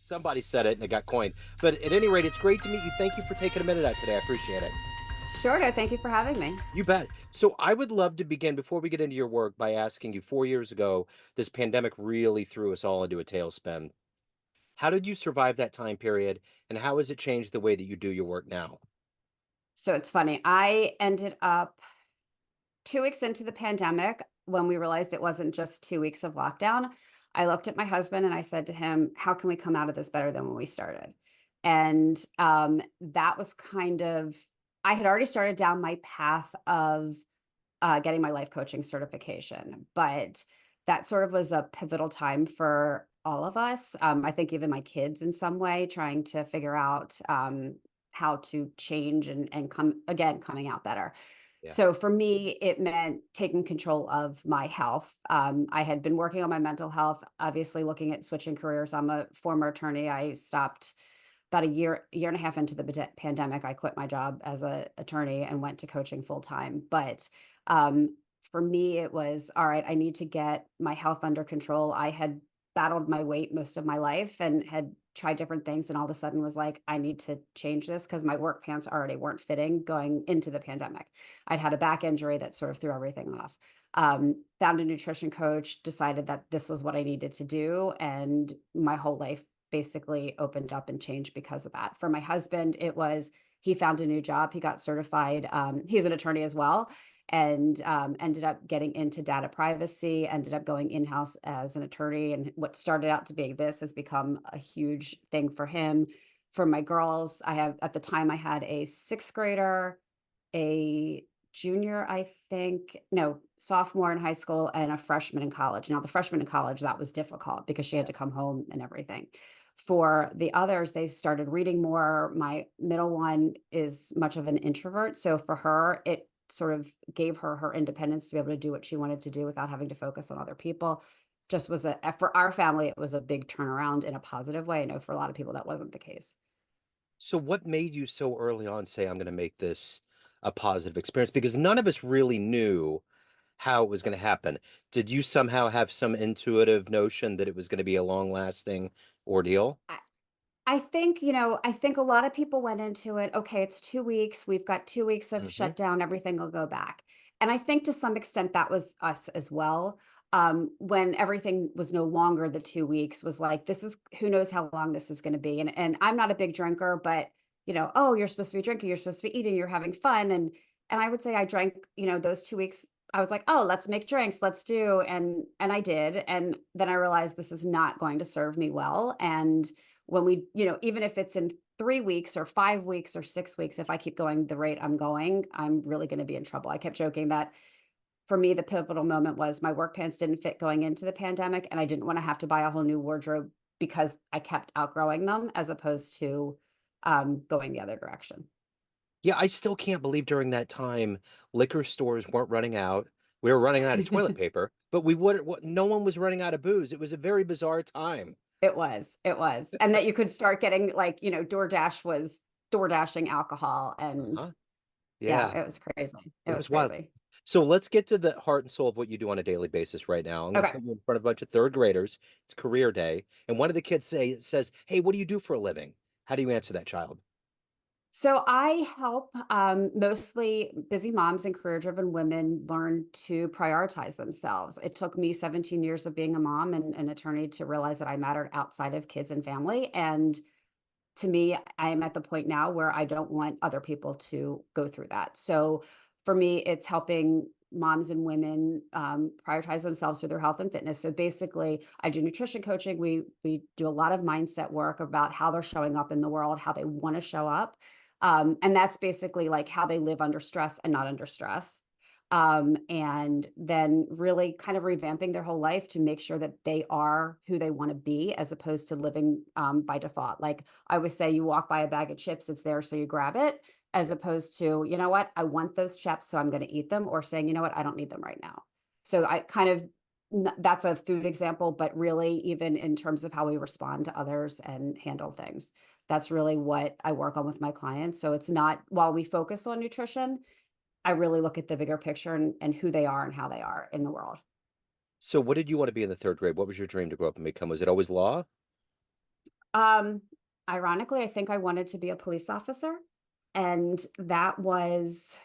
Somebody said it and it got coined. But at any rate, it's great to meet you. Thank you for taking a minute out today. I appreciate it. Sure, no, thank you for having me. You bet. So I would love to begin before we get into your work by asking you 4 years ago, this pandemic really threw us all into a tailspin. How did you survive that time period, and how has it changed the way that you do your work now? So it's funny. I ended up 2 weeks into the pandemic when we realized it wasn't just 2 weeks of lockdown. I looked at my husband and I said to him, "How can we come out of this better than when we started?" And that was kind of, I had already started down my path of getting my life coaching certification, but that sort of was a pivotal time for all of us. I think even my kids in some way trying to figure out how to change and coming out better. Yeah. So for me, it meant taking control of my health. I had been working on my mental health, obviously looking at switching careers. I'm a former attorney. I stopped about a year and a half into the pandemic. I quit my job as a attorney and went to coaching full time. But um, for me, it was all right. I need to get my health under control. I had battled my weight most of my life and had tried different things, and all of a sudden was like, I need to change this because my work pants already weren't fitting going into the pandemic. I'd had a back injury that sort of threw everything off. Found a nutrition coach, decided that this was what I needed to do, and my whole life basically opened up and changed because of that. For my husband, it was he found a new job. He got certified. He's an attorney as well, and ended up getting into data privacy, ended up going in-house as an attorney. And what started out to be this has become a huge thing for him. For my girls, I have at the time I had a sixth grader, a junior, I think, no, sophomore in high school, and a freshman in college. Now, the freshman in college, that was difficult because she had to come home and everything. For the others, they started reading more. My middle one is much of an introvert. So for her, it sort of gave her her independence to be able to do what she wanted to do without having to focus on other people. Just was for our family, it was a big turnaround in a positive way. I know for a lot of people that wasn't the case. So what made you so early on say, I'm going to make this a positive experience? Because none of us really knew how it was going to happen. Did you somehow have some intuitive notion that it was going to be a long-lasting ordeal? I think, I think a lot of people went into it, okay, it's 2 weeks. We've got 2 weeks of Hmm. shutdown. Everything will go back. And I think to some extent that was us as well. When everything was no longer the 2 weeks, was like, this is who knows how long this is going to be. And I'm not a big drinker, but oh, you're supposed to be drinking, you're supposed to be eating, you're having fun. And I would say I drank, those 2 weeks. I was like, oh, let's make drinks, let's do. And I did. And then I realized this is not going to serve me well. And when we, even if it's in 3 weeks or 5 weeks or 6 weeks, if I keep going the rate I'm going, I'm really going to be in trouble. I kept joking that for me, the pivotal moment was my work pants didn't fit going into the pandemic, and I didn't want to have to buy a whole new wardrobe because I kept outgrowing them as opposed to going the other direction. Yeah, I still can't believe during that time liquor stores weren't running out. We were running out of toilet paper, but no one was running out of booze. It was a very bizarre time. It was. And that you could start getting like, DoorDash was door dashing alcohol. And Uh-huh. yeah, Yeah, it was crazy. It it was was wild. crazy. So let's get to the heart and soul of what you do on a daily basis right now. I'm going to Okay. put you in front of a bunch of third graders. It's career day, and one of the kids says, "Hey, what do you do for a living?" How do you answer that child? So I help mostly busy moms and career-driven women learn to prioritize themselves. It took me 17 years of being a mom and an attorney to realize that I mattered outside of kids and family. And to me, I am at the point now where I don't want other people to go through that. So for me, it's helping moms and women prioritize themselves through their health and fitness. So basically, I do nutrition coaching. We do a lot of mindset work about how they're showing up in the world, how they want to show up, and that's basically like how they live under stress and not under stress. And then really kind of revamping their whole life to make sure that they are who they want to be as opposed to living by default. Like I always say, you walk by a bag of chips, it's there, so you grab it, as Yeah. opposed to, you know what, I want those chips, so I'm going to eat them, or saying, you know what, I don't need them right now. So I kind of, that's a food example, but really, even in terms of how we respond to others and handle things, that's really what I work on with my clients. So it's not, while we focus on nutrition, I really look at the bigger picture and who they are and how they are in the world. So what did you want to be in the third grade? What was your dream to grow up and become? Was it always law? Um, Ironically, I think I wanted to be a police officer. And that was,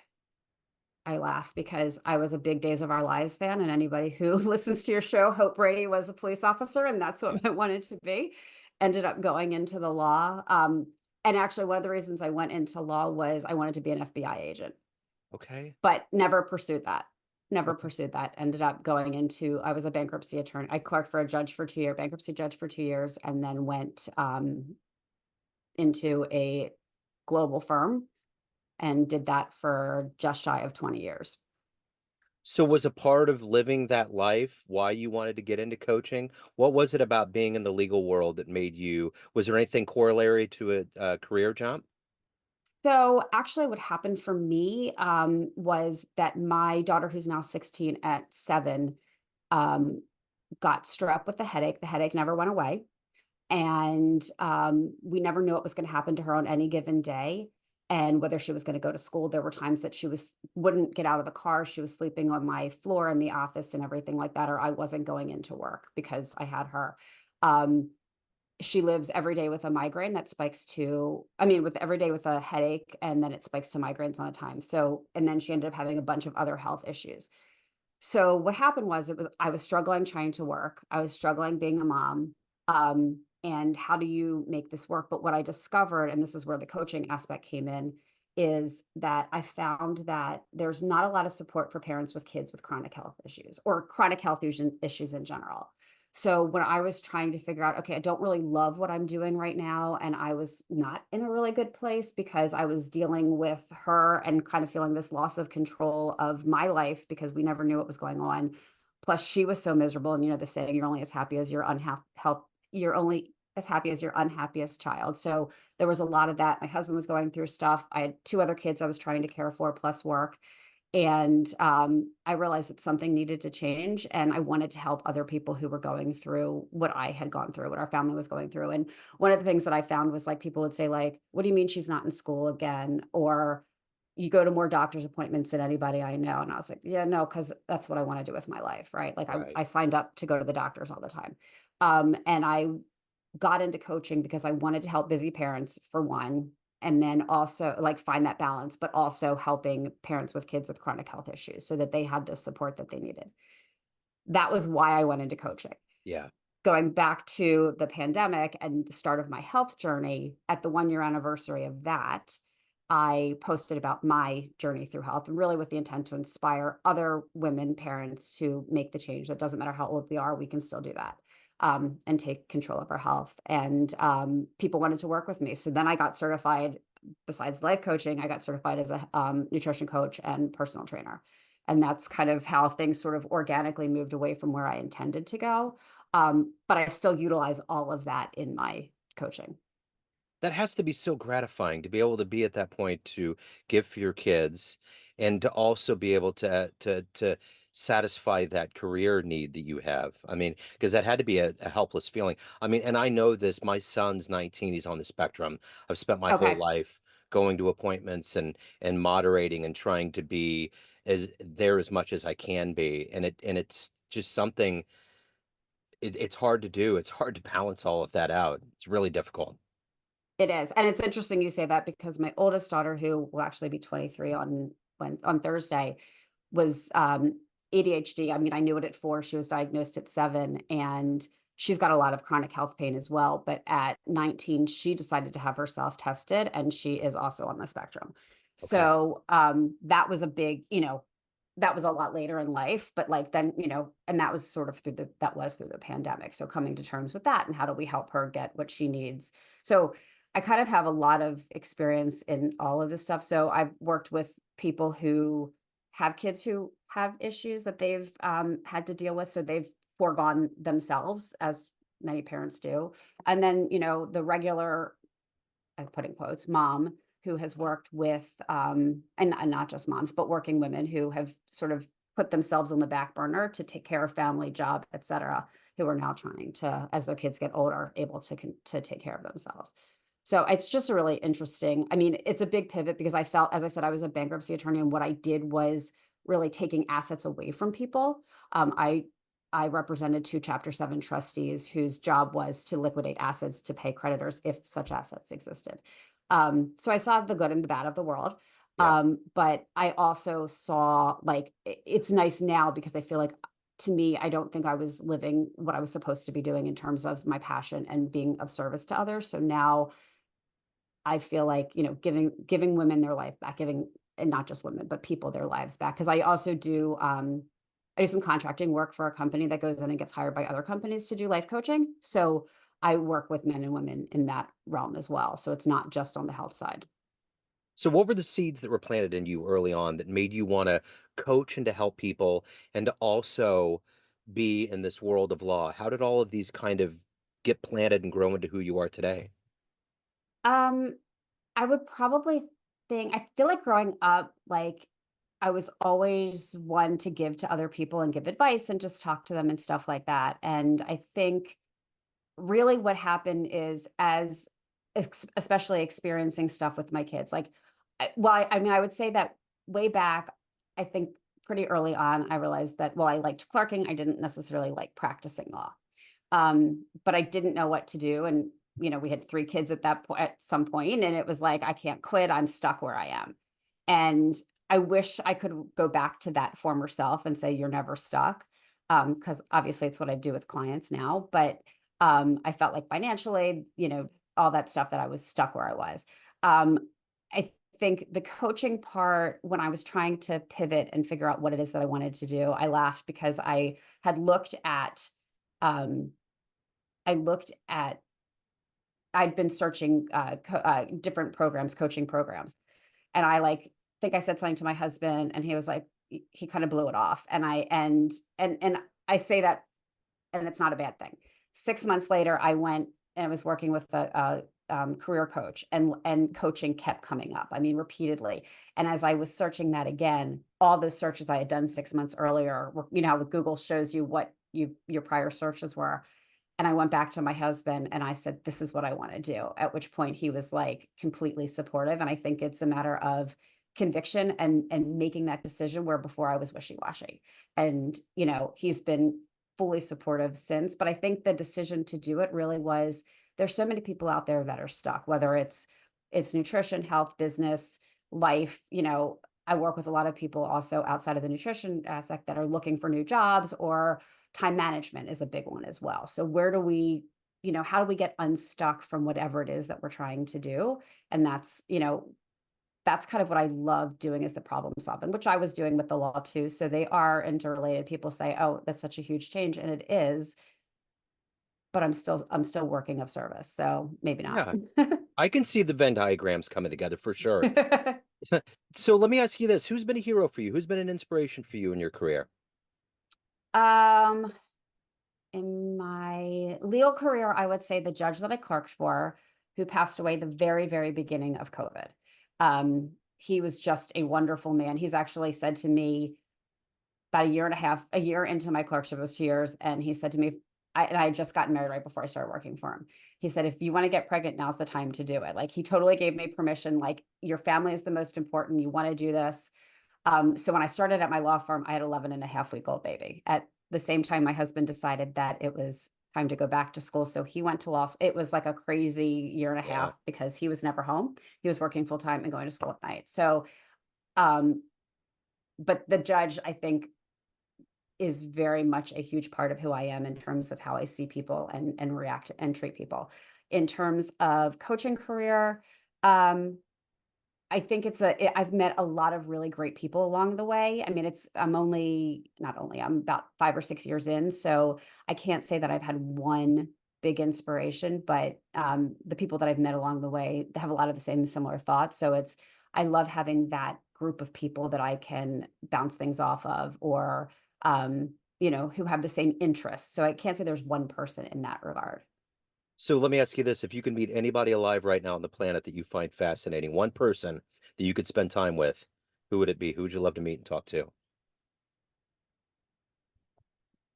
I laugh because I was a big Days of Our Lives fan, and anybody who listens to your show, Hope Brady was a police officer, and that's what I wanted to be. Ended up going into the law. And actually, one of the reasons I went into law was I wanted to be an FBI agent, Okay. but never pursued that. Never Okay. pursued that. Ended up going into, I was a bankruptcy attorney. I clerked for a judge for 2 years, bankruptcy judge for 2 years, and then went into a global firm and did that for just shy of 20 years. So was a part of living that life why you wanted to get into coaching? What was it about being in the legal world that made you, was there anything corollary to a career jump? So actually what happened for me was that my daughter, who's now 16 at 7, um, got struck with a headache. The headache never went away. And we never knew what was going to happen to her on any given day and whether she was going to go to school. There were times that she wouldn't get out of the car. She was sleeping on my floor in the office and everything like that, or I wasn't going into work because I had her. Um, she lives every day with a migraine that spikes to, I mean, with every day with a headache, and then it spikes to migraines on a time. So, and then she ended up having a bunch of other health issues. So what happened was, I was struggling trying to work. I was struggling being a mom. And how do you make this work? But what I discovered, and this is where the coaching aspect came in, is that I found that there's not a lot of support for parents with kids with chronic health issues or chronic health issues in general. So when I was trying to figure out, okay, I don't really love what I'm doing right now, and I was not in a really good place because I was dealing with her and kind of feeling this loss of control of my life because we never knew what was going on. Plus, she was so miserable, and you know the saying, "You're only as happy as your unhappy help. You're only as happy as your unhappiest child." So there was a lot of that. My husband was going through stuff. I had 2 other kids I was trying to care for, plus work. And I realized that something needed to change, and I wanted to help other people who were going through what I had gone through, what our family was going through. And one of the things that I found was like people would say, like, "What do you mean she's not in school again?" Or "You go to more doctor's appointments than anybody I know." And I was like, "Yeah, no, because that's what I want to do with my life, right?" Like Right. I signed up to go to the doctors all the time. And I got into coaching because I wanted to help busy parents for one, and then also like find that balance, but also helping parents with kids with chronic health issues so that they had the support that they needed. That was why I went into coaching. Yeah. Going back to the pandemic and the start of my health journey, at the 1 year anniversary of that, I posted about my journey through health, and really with the intent to inspire other women, parents to make the change. That doesn't matter how old we are, we can still do that, and take control of our health. And people wanted to work with me. So then I got certified, besides life coaching, I got certified as a nutrition coach and personal trainer. And that's kind of how things sort of organically moved away from where I intended to go. But I still utilize all of that in my coaching. That has to be so gratifying to be able to be at that point to give for your kids and to also be able to satisfy that career need that you have. I mean, because that had to be a helpless feeling. I mean, and I know this, my son's 19, he's on the spectrum. I've spent my whole Okay. life going to appointments and moderating and trying to be as there as much as I can be. And it's just something it's hard to do. It's hard to balance all of that out. It's really difficult. It is. And it's interesting you say that because my oldest daughter, who will actually be 23 on Thursday, was ADHD. I mean, I knew it at 4. She was diagnosed at 7, and she's got a lot of chronic health pain as well. But at 19, she decided to have herself tested, and she is also on the spectrum. Okay. So that was a big, that was a lot later in life, but like then, and that was sort of through the pandemic. So coming to terms with that and how do we help her get what she needs. So I kind of have a lot of experience in all of this stuff. So I've worked with people who have kids who have issues that they've had to deal with. So they've foregone themselves, as many parents do. And then, the regular, I'm putting quotes, mom who has worked with, and not just moms, but working women who have sort of put themselves on the back burner to take care of family, job, et cetera, who are now trying to, as their kids get older, able to take care of themselves. So it's just a really interesting, I mean, it's a big pivot because I felt, as I said, I was a bankruptcy attorney, and what I did was really taking assets away from people. I I represented two Chapter 7 trustees whose job was to liquidate assets to pay creditors if such assets existed. So I saw the good and the bad of the world. Yeah. But I also saw like it's nice now because I feel like to me, I don't think I was living what I was supposed to be doing in terms of my passion and being of service to others. So now I feel like, giving women their life back, giving and not just women, but people their lives back. Because I do some contracting work for a company that goes in and gets hired by other companies to do life coaching. So I work with men and women in that realm as well. So it's not just on the health side. So what were the seeds that were planted in you early on that made you want to coach and to help people and to also be in this world of law? How did all of these kind of get planted and grow into who you are today? Um, I would probably I feel like growing up, like I was always one to give to other people and give advice and just talk to them and stuff like that. And I think really what happened is especially experiencing stuff with my kids, like, I mean, I would say that way back, I think pretty early on, I realized that, well, I liked clerking. I didn't necessarily like practicing law. But I didn't know what to do. And, we had three kids at that point, at some point, and it was like, I can't quit. I'm stuck where I am. And I wish I could go back to that former self and say, you're never stuck. Because obviously it's what I do with clients now. But I felt like financially, all that stuff that I was stuck where I was. I think the coaching part, when I was trying to pivot and figure out what it is that I wanted to do, I laughed because had looked at, um, I looked at I'd been searching different programs, coaching programs, and I think I said something to my husband, and he was like, he kind of blew it off, and I say that, and it's not a bad thing. 6 months later, I went and I was working with a career coach, and coaching kept coming up. I mean, repeatedly. And as I was searching that again, all those searches I had done 6 months earlier, how with Google shows you what your prior searches were. And I went back to my husband and I said, this is what I want to do. At which point he was like completely supportive. And I think it's a matter of conviction and making that decision where before I was wishy-washy. And, he's been fully supportive since. But I think the decision to do it really was there's so many people out there that are stuck, whether it's nutrition, health, business, life. I work with a lot of people also outside of the nutrition aspect that are looking for new jobs, or time management is a big one as well. So where do we, how do we get unstuck from whatever it is that we're trying to do? And that's kind of what I love doing, is the problem solving, which I was doing with the law too. So they are interrelated. People say, "Oh, that's such a huge change," and it is, but I'm still working of service. So maybe not. Yeah, I can see the Venn diagrams coming together for sure. So let me ask you this. Who's been a hero for you? Who's been an inspiration for you in your career? um, in my legal career, I would say the judge that I clerked for, who passed away the very, very beginning of COVID. He was just a wonderful man. He's actually said to me about a year into my clerkship, it was 2 years, and he said to me, and I had just gotten married right before I started working for him. He said, if you want to get pregnant, now's the time to do it. Like, he totally gave me permission. Like, your family is the most important. You want to do this. So when I started at my law firm, I had 11 and a half week old baby. At the same time, my husband decided that it was time to go back to school. So he went to law. It was like a crazy year and a Yeah. half because he was never home. He was working full time and going to school at night. So, um, but the judge, I think, is very much a huge part of who I am in terms of how I see people and react and treat people. In terms of coaching career, um, I think I've met a lot of really great people along the way. I mean, I'm about 5 or 6 years in, so I can't say that I've had one big inspiration, but the people that I've met along the way have a lot of the same similar thoughts. So I love having that group of people that I can bounce things off of, or who have the same interests. So I can't say there's one person in that regard. So let me ask you this. If you could meet anybody alive right now on the planet that you find fascinating, one person that you could spend time with, who would it be? Who would you love to meet and talk to?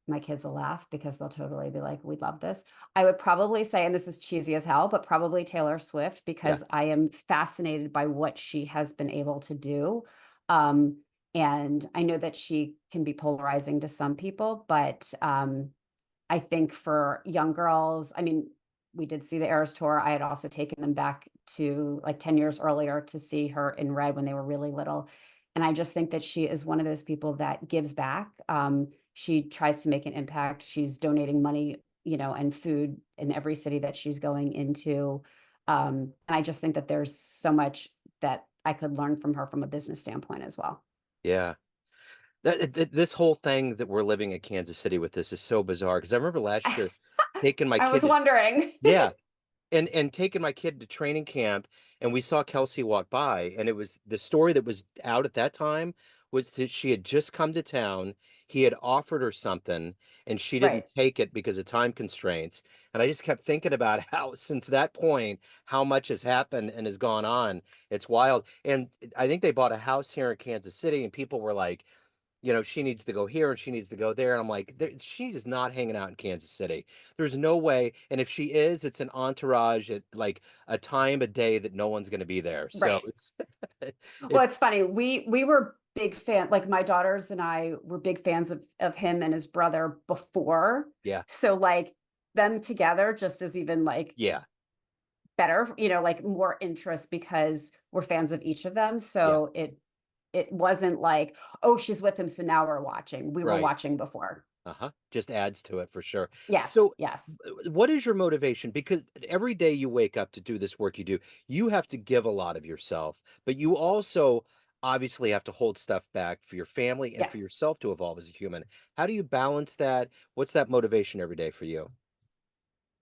My kids will laugh because they'll totally be like, we love this. I would probably say, and this is cheesy as hell, but probably Taylor Swift, Yeah. because I am fascinated by what she has been able to do. Um, And I know that she can be polarizing to some people, but I think for young girls, I mean, we did see the Eras Tour. I had also taken them back to like 10 years earlier to see her in Red when they were really little. And I just think that she is one of those people that gives back. She tries to make an impact. She's donating money, and food in every city that she's going into. And I just think that there's so much that I could learn from her from a business standpoint as well. Yeah. This whole thing that we're living in Kansas City with this is so bizarre because I remember last year taking my I was kid to, wondering. yeah, and taking my kid to training camp, and we saw Kelsey walk by, and it was the story that was out at that time was that she had just come to town. He had offered her something, and she didn't Right. take it because of time constraints. And I just kept thinking about how, since that point, how much has happened and has gone on. It's wild. And I think they bought a house here in Kansas City, and people were like, she needs to go here and she needs to go there. And I'm like, she is not hanging out in Kansas City. There's no way. And if she is, it's an entourage at like a time of day that no one's going to be there. So Right. it's, Well, it, it's funny. We were big fans, like my daughters and I were big fans of him and his brother before. yeah, So like them together just is even like yeah, better, like more interest because we're fans of each of them. yeah, So it wasn't like, oh, she's with him, so now we're watching. We were right. watching before. Uh-huh. Just adds to it for sure. Yes, So, yes, what is your motivation? Because every day you wake up to do this work you do, you have to give a lot of yourself, but you also obviously have to hold stuff back for your family and for yes. yourself to evolve as a human. How do you balance that? What's that motivation every day for you?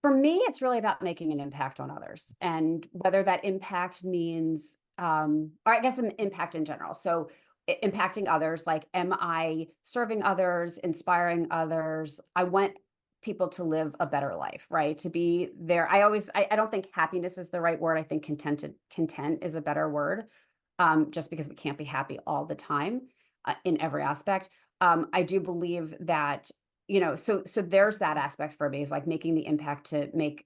For me, it's really about making an impact on others, and whether that impact means, or I guess an impact in general. So impacting others, like, am I serving others, inspiring others? I want people to live a better life, right? To be there. I don't think happiness is the right word. I think content is a better word. Just because we can't be happy all the time, in every aspect. I do believe that, so there's that aspect for me, is like making the impact to make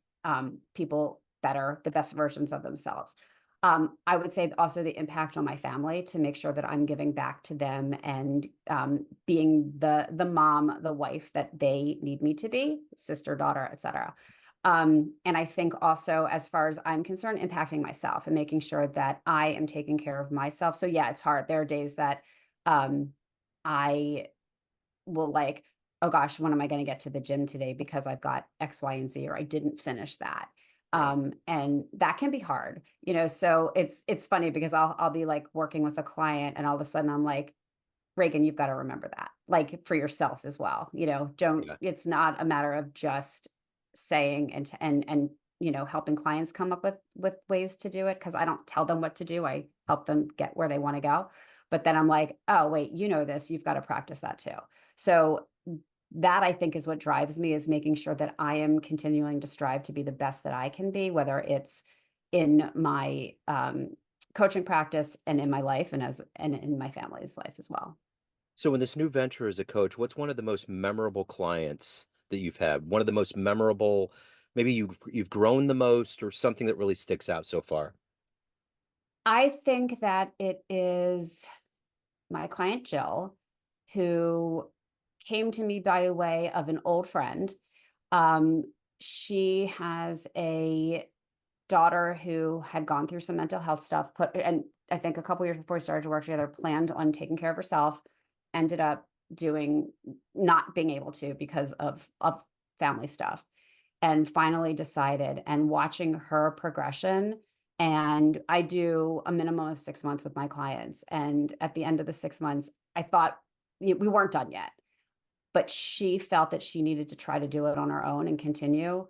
people better, the best versions of themselves. I would say also the impact on my family, to make sure that I'm giving back to them and being the mom, the wife that they need me to be, sister, daughter, etc. And I think also, as far as I'm concerned, impacting myself and making sure that I am taking care of myself. So yeah, it's hard. There are days that um, I will like, oh gosh, when am I going to get to the gym today because I've got X, Y, and Z, or I didn't finish that. Yeah. And that can be hard, so it's funny because I'll be like working with a client and all of a sudden I'm like, Reagan, you've got to remember that, like for yourself as well. Don't, Yeah. it's not a matter of just saying and helping clients come up with ways to do it, because I don't tell them what to do. I help them get where they want to go. But then I'm like, oh wait, this, you've got to practice that too. So that, I think, is what drives me, is making sure that I am continuing to strive to be the best that I can be, whether it's in my coaching practice and in my life and in my family's life as well. So in this new venture as a coach, what's one of the most memorable clients that you've had? One of the most memorable, maybe you've grown the most or something that really sticks out so far? I think that it is my client Jill, who came to me by way of an old friend. Um, she has a daughter who had gone through some mental health stuff, and I think a couple years before we started to work together, planned on taking care of herself, ended up doing not being able to because of family stuff, and finally decided, and watching her progression. And I do a minimum of 6 months with my clients. And at the end of the 6 months, I thought we weren't done yet, but she felt that she needed to try to do it on her own and continue.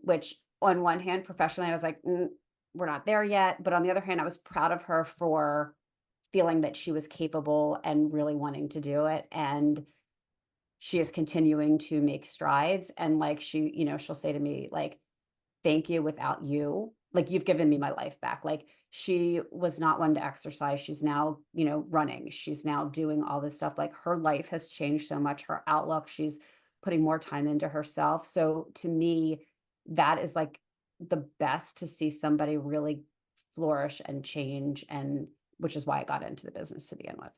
Which, on one hand, professionally, I was like, we're not there yet. But on the other hand, I was proud of her for feeling that she was capable and really wanting to do it. And she is continuing to make strides. And like she'll say to me, like, thank you, without you, like, you've given me my life back. Like, she was not one to exercise. She's now, running. She's now doing all this stuff. Like, her life has changed so much, her outlook. She's putting more time into herself. So to me, that is like the best, to see somebody really flourish and change, and which is why I got into the business to begin with.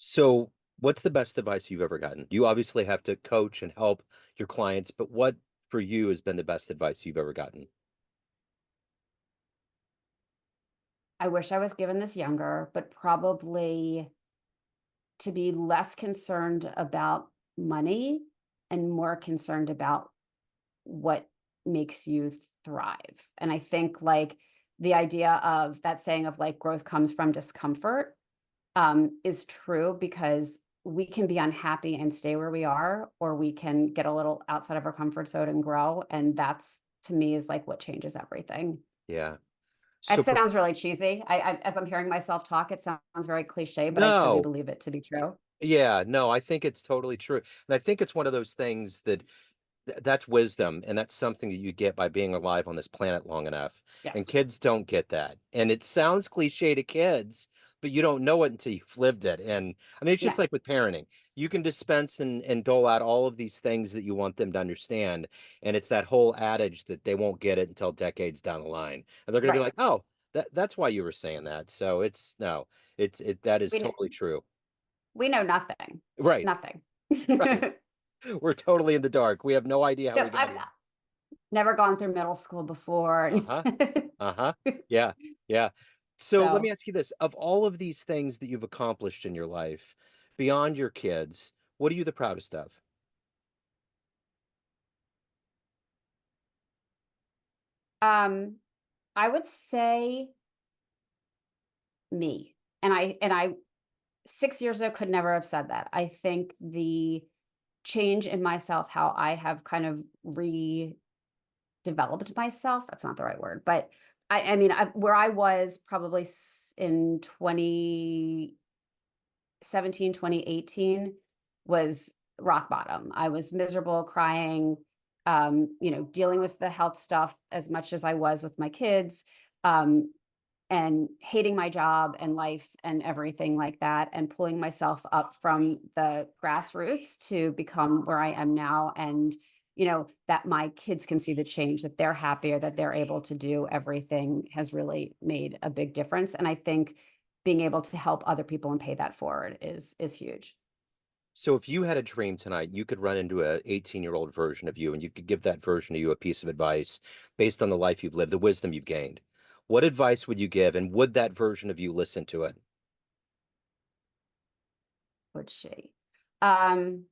So, what's the best advice you've ever gotten? You obviously have to coach and help your clients, but what for you has been the best advice you've ever gotten? I wish I was given this younger, but probably to be less concerned about money and more concerned about what makes you thrive. And I think like the idea of that saying of like growth comes from discomfort is true because we can be unhappy and stay where we are, or we can get a little outside of our comfort zone and grow. And that's to me is like what changes everything. Yeah. It So, sounds really cheesy. If I'm hearing myself talk, it sounds very cliche, but I truly no, believe it to be true. yeah, no, I think it's totally true. And I think it's one of those things that that's wisdom, and that's something that you get by being alive on this planet long enough. And Yes. kids don't get that. And it sounds cliche to kids, but you don't know it until you've lived it. And I mean, it's just No. like with parenting. You can dispense and dole out all of these things that you want them to understand. And it's that whole adage that they won't get it until decades down the line. And they're going to be Right. like, oh, that's why you were saying that. So it's no, that is We totally true. we know nothing. Right, Nothing. right. We're totally in the dark. We have no idea how No, we got I've here. never gone through middle school before. Uh-huh. Uh-huh. Yeah. Yeah. So let me So, ask you this. Of all of these things that you've accomplished in your life, beyond your kids, what are you the proudest of? um, I would say me. And I 6 years ago could never have said that. I think the change in myself, how I have kind of redeveloped myself, that's not the right word, but I mean, where I was probably in 2017, 2018 was rock bottom. I was miserable, crying, dealing with the health stuff as much as I was with my kids. Um, and hating my job and life and everything like that, and pulling myself up from the grassroots to become where I am now. And, that my kids can see the change, that they're happier, that they're able to do everything has really made a big difference. And I think being able to help other people and pay that forward is huge. So if you had a dream tonight, you could run into a 18-year-old version of you and you could give that version of you a piece of advice based on the life you've lived, the wisdom you've gained. What advice would you give and would that version of you listen to it? Would she? Um,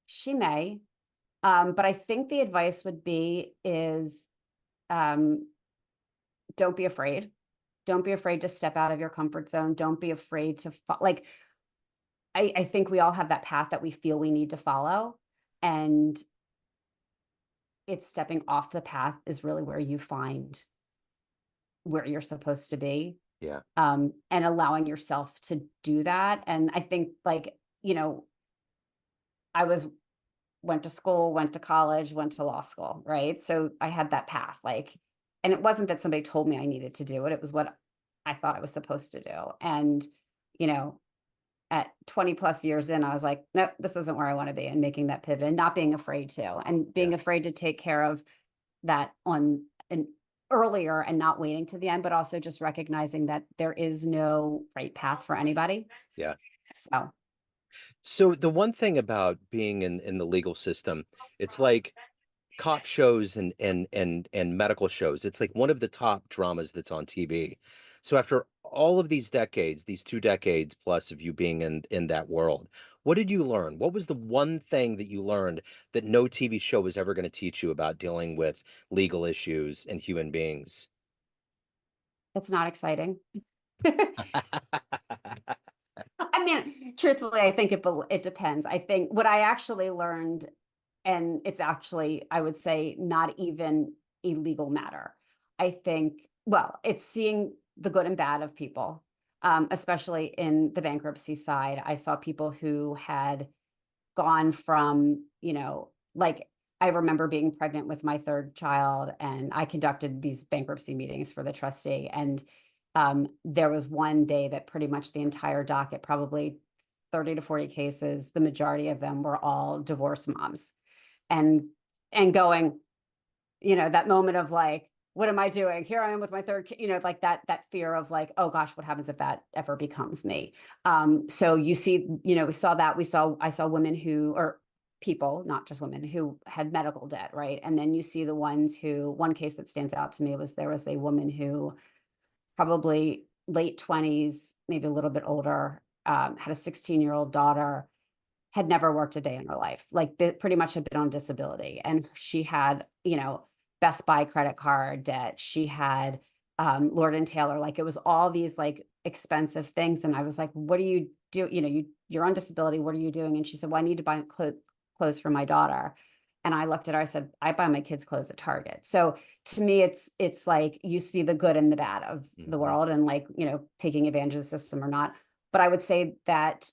she may. But I think the advice would be is um, don't be afraid. Don't be afraid to step out of your comfort zone. Don't be afraid to like. I think we all have that path that we feel we need to follow, and it's stepping off the path is really where you find where you're supposed to be, Yeah. and allowing yourself to do that. And I think like I was went to school, went to college, went to law school, right? So I had that path, like, and it wasn't that somebody told me I needed to do it. It was what I thought I was supposed to do. And, you know, at 20 plus years in, I was like, nope, this isn't where I want to be, and making that pivot and not being afraid to, and Yeah. being afraid to take care of that on an earlier and not waiting to the end, but also just recognizing that there is no right path for anybody. Yeah. So So the one thing about being in the legal system, it's like cop shows and medical shows. It's like one of the top dramas that's on TV. So after all of these decades, these 2 decades plus of you being in that world, what did you learn? What was the one thing that you learned that no TV show was ever going to teach you about dealing with legal issues and human beings? it's not exciting. I mean, truthfully, I think it depends. I think what I actually learned, and it's actually, I would say, not even a legal matter. I think, well, it's seeing the good and bad of people, especially in the bankruptcy side. I saw people who had gone from, like I remember being pregnant with my third child, and I conducted these bankruptcy meetings for the trustee. And there was one day that pretty much the entire docket, probably 30 to 40 cases, the majority of them were all divorced moms. And going, that moment of like, what am I doing? Here I am with my third kid, like that fear of like, oh gosh, what happens if that ever becomes me? So you see, we saw that, I saw women who, or people, not just women, who had medical debt, right? And then you see the ones who, one case that stands out to me was there was a woman who probably late 20s, maybe a little bit older, had a 16-year-old daughter, had never worked a day in her life, like pretty much had been on disability. And she had, Best Buy credit card debt. She had Lord and Taylor. Like it was all these like expensive things. And I was like, what do you do? You're on disability. What are you doing? And she said, well, I need to buy clothes for my daughter. And I looked at her, I said, I buy my kids clothes at Target. So to me, it's like you see the good and the bad of the Hmm. world and like, taking advantage of the system or not. But I would say that,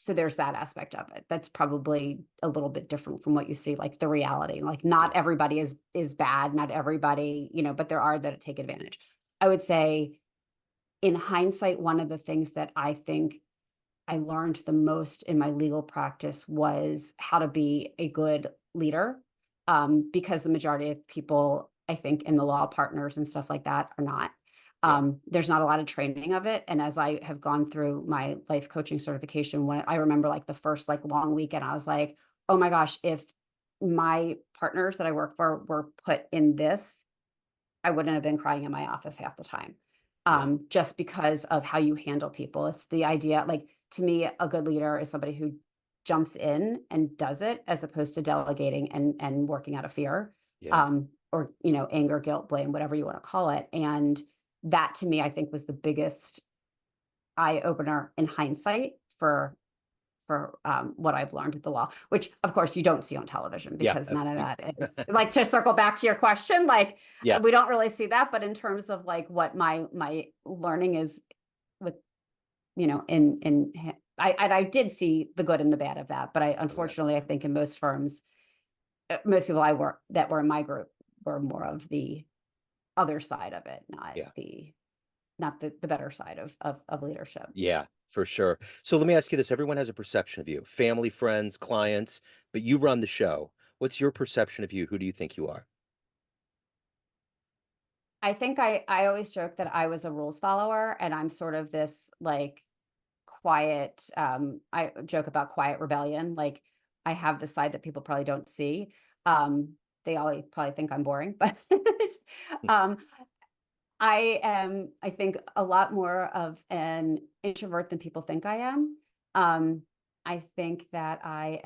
so there's that aspect of it. That's probably a little bit different from what you see, like the reality. Like Yeah. not everybody is bad, not everybody, but there are that take advantage. I would say in hindsight, one of the things that I think I learned the most in my legal practice was how to be a good leader. Because the majority of people, I think, in the law, partners and stuff like that, are not. Yeah. There's not a lot of training of it. And as I have gone through my life coaching certification, when I remember like the first like long weekend, I was like, oh my gosh, if my partners that I work for were put in this, I wouldn't have been crying in my office half the time. Yeah. Just because of how you handle people. It's the idea, like to me, a good leader is somebody who jumps in and does it as opposed to delegating and working out of fear, Yeah. or anger, guilt, blame, whatever you want to call it. And that to me, I think was the biggest eye opener in hindsight for what I've learned at the law, which of course you don't see on television Yeah. because none of that is like, to circle back to your question, like Yeah. we don't really see that. But in terms of like what my learning is with, I did see the good and the bad of that. But I Yeah. unfortunately, I think in most firms, most people I work that were in my group were more of the other side of it, Yeah. not the better side of leadership. Yeah, for sure. So let me ask you this. Everyone has a perception of you, family, friends, clients, but you run the show. What's your perception of you? Who do you think you are? I think I always joke that I was a rules follower and I'm sort of this like quiet, I joke about quiet rebellion. Like I have the side that people probably don't see. They all probably think I'm boring, but um I am, I think, a lot more of an introvert than people think I am. I think that I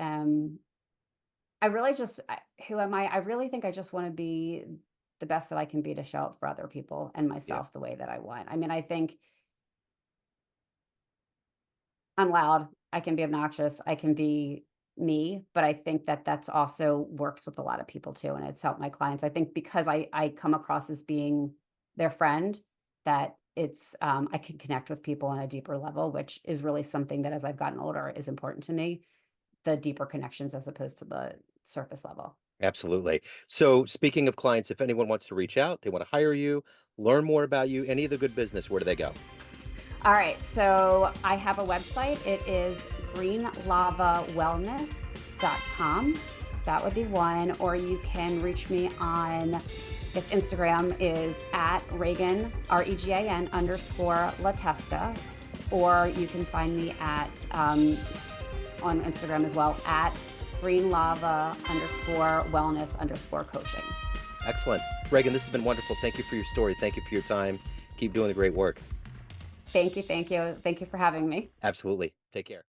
really just, who am I? I really think I just want to be the best that I can be to show up for other people and Yeah, myself the way that I want. I mean, I think I'm loud, I can be obnoxious, I can be me, but I think that that's also works with a lot of people too, and it's helped my clients. I think because I come across as being their friend, that I can connect with people on a deeper level, which is really something that as I've gotten older is important to me, the deeper connections as opposed to the surface level. absolutely. So speaking of clients, if anyone wants to reach out, they want to hire you, learn more about you, any of the good business, where do they go? All right, so I have a website. It is greenlavawellness.com. That would be one. Or you can reach me on, I guess Instagram is at Regan, Regan _ La Testa. Or you can find me at, on Instagram as well, at greenlava _ wellness _ coaching. Excellent. Reagan, this has been wonderful. Thank you for your story. Thank you for your time. Keep doing the great work. Thank you. Thank you. Thank you for having me. Absolutely. Take care.